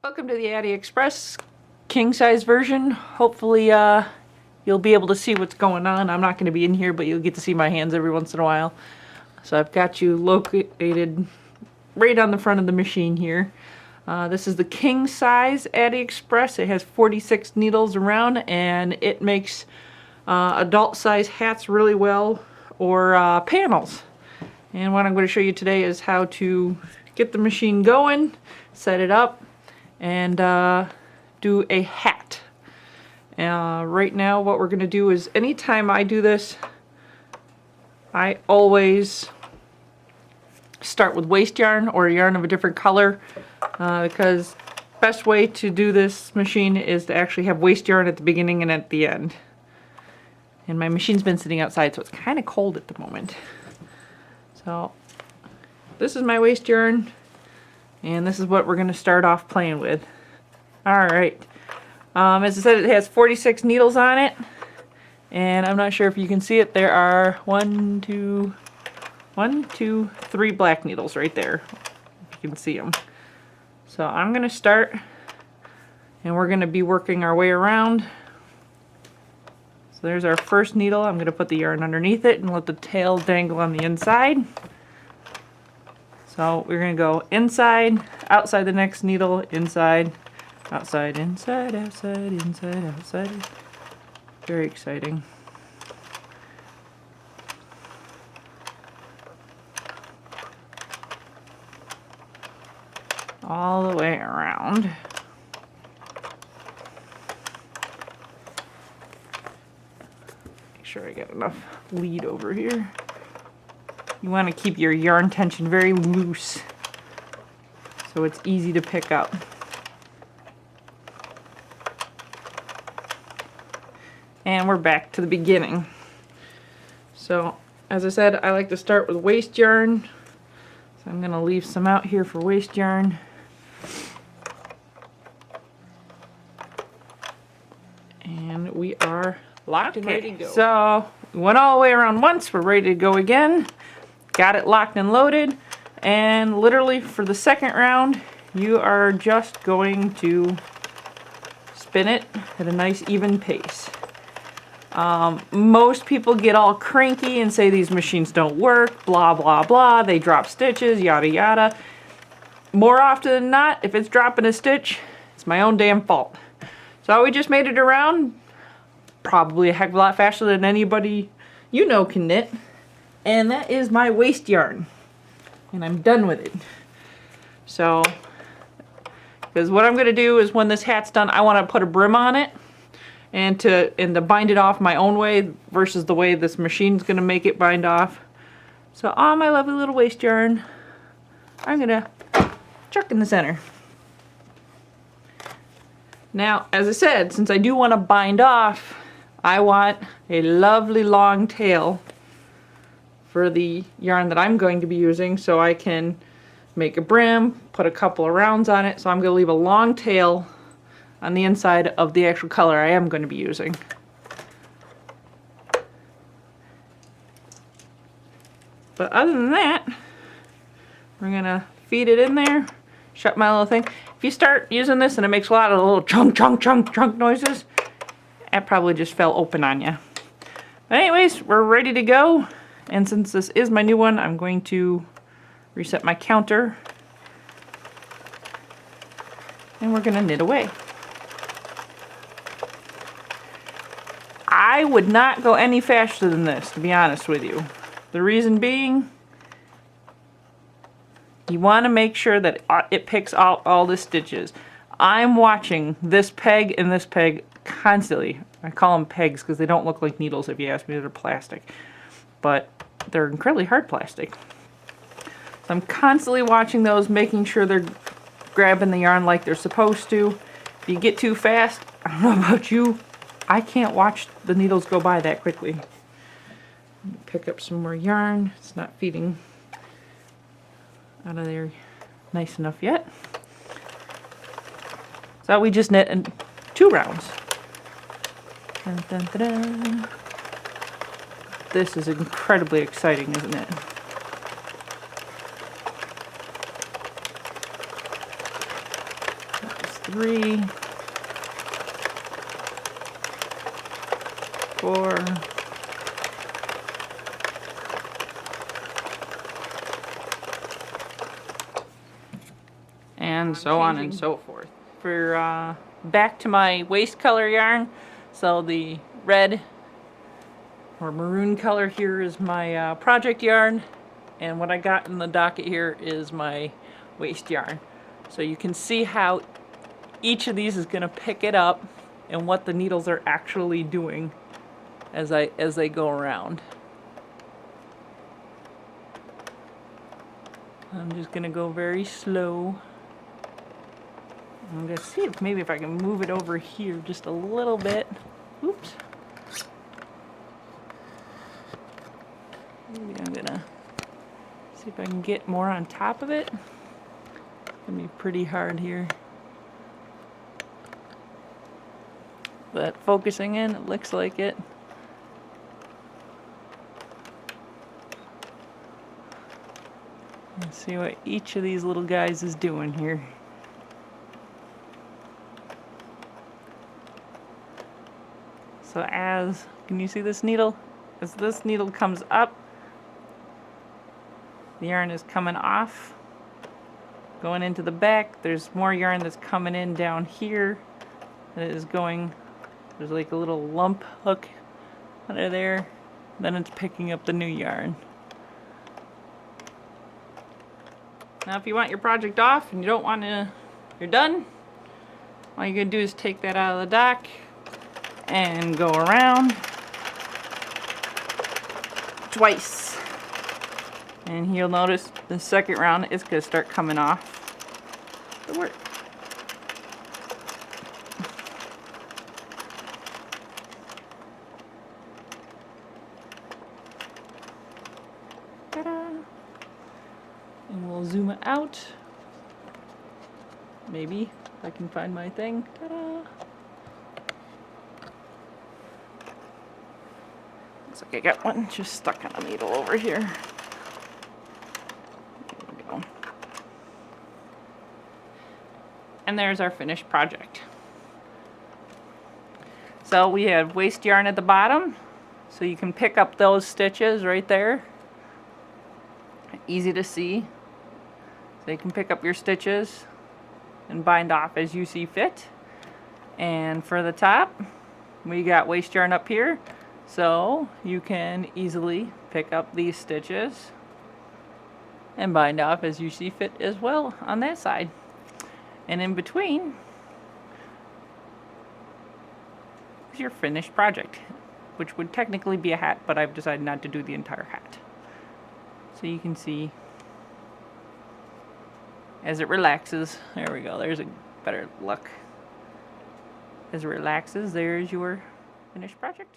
Welcome to the Addi Express king size version. Hopefully you'll be able to see what's going on. I'm not going to be in here, but you'll get to see my hands every once in a while. So I've got you located right on the front of the machine here. This is the king size Addi Express. It has 46 needles around, and it makes adult size hats really well, or panels. And what I'm going to show you today is how to get the machine going, set it up, and do a hat. Right now what we're going to do is, anytime I do this, I always start with waste yarn or a yarn of a different color, because best way to do this machine is to actually have waste yarn at the beginning and at the end. And my machine's been sitting outside, so it's kind of cold at the moment. So this is my waste yarn, and this is what we're going to start off playing with. Alright, as I said, it has 46 needles on it, and I'm not sure if you can see it. There are 3 black needles right there, if you can see them. So I'm going to start, and we're going to be working our way around. So there's our first needle. I'm going to put the yarn underneath it and let the tail dangle on the inside. So we're going to go inside, outside the next needle, inside, outside, inside, outside, inside, outside. Very exciting. All the way around. Make sure I get enough lead over here. You want to keep your yarn tension very loose so it's easy to pick up. And we're back to the beginning. So, as I said, I like to start with waste yarn. So I'm going to leave some out here for waste yarn. And we are locked and ready to go. So, we went all the way around once. We're ready to go again. Got it locked and loaded. And literally for the second round, you are just going to spin it at a nice even pace. Most people get all cranky and say these machines don't work, blah blah blah, they drop stitches, yada yada. More often than not, if it's dropping a stitch, it's my own damn fault. So we just made it around, probably a heck of a lot faster than anybody you know can knit. And that is my waste yarn. And I'm done with it. So, because what I'm going to do is when this hat's done, I want to put a brim on it. And to bind it off my own way versus the way this machine's going to make it bind off. So all my lovely little waste yarn, I'm going to chuck in the center. Now, as I said, since I do want to bind off, I want a lovely long tail for the yarn that I'm going to be using, so I can make a brim, put a couple of rounds on it. So I'm going to leave a long tail on the inside of the actual color I am going to be using. But other than that, we're going to feed it in there, shut my little thing. If you start using this and it makes a lot of little chunk, chunk, chunk, chunk noises, that probably just fell open on you. But anyways, we're ready to go. And since this is my new one, I'm going to reset my counter. And we're going to knit away. I would not go any faster than this, to be honest with you. The reason being, you want to make sure that it picks out all the stitches. I'm watching this peg and this peg constantly. I call them pegs because they don't look like needles if you ask me. They're plastic. But they're incredibly hard plastic. So I'm constantly watching those, making sure they're grabbing the yarn like they're supposed to. If you get too fast, I don't know about you, I can't watch the needles go by that quickly. Pick up some more yarn. It's not feeding out of there nice enough yet. So we just knit in 2 rounds. Dun, dun, dun, dun. This is incredibly exciting, isn't it? 3, 4, and so on and so forth. For back to my waste color yarn, so the red or maroon color here is my project yarn, and what I got in the docket here is my waste yarn. So you can see how each of these is going to pick it up and what the needles are actually doing as they go around. I'm just going to go very slow. I'm going to see if maybe if I can move it over here just a little bit. Oops. Maybe I'm going to see if I can get more on top of it. It's going to be pretty hard here. But focusing in, it looks like it. Let's see what each of these little guys is doing here. So can you see this needle? As this needle comes up, the yarn is coming off, going into the back. There's more yarn that's coming in down here that is going, there's like a little lump hook under there. Then it's picking up the new yarn. Now if you want your project off and you don't want to, you're done, all you're going to do is take that out of the dock and go around twice. And you'll notice the second round is going to start coming off the work. Ta-da! And we'll zoom it out. Maybe if I can find my thing. Ta-da! Looks like I got one just stuck on a needle over here. There we go. And there's our finished project. So we have waste yarn at the bottom, so you can pick up those stitches right there. Easy to see. So you can pick up your stitches and bind off as you see fit. And for the top, we got waste yarn up here, so you can easily pick up these stitches and bind off as you see fit as well on that side. And in between is your finished project, which would technically be a hat, but I've decided not to do the entire hat. So you can see as it relaxes, there we go, there's a better look. As it relaxes, there's your finished project.